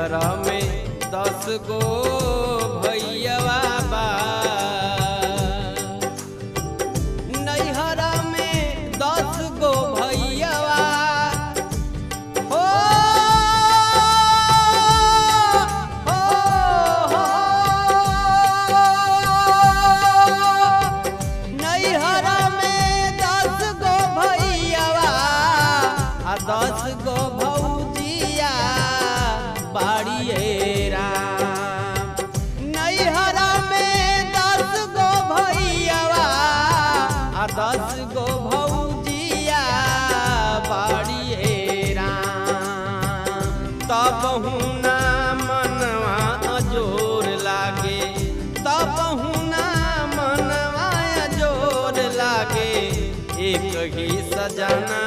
नैहरा में 10 गो भैयावा बा। नैहरा में 10 गो भैयावा हो, नैहरा में 10 गो भैयावा आ 10 गो भौजिया बाड़िए राम। नैहरा में 10 गो भैयावा आ 10 गो भौजिया बाड़िए राम। तब हुना मनवा अजोर लागे, तब हुना मनवा अजोर लागे, एक ही सजना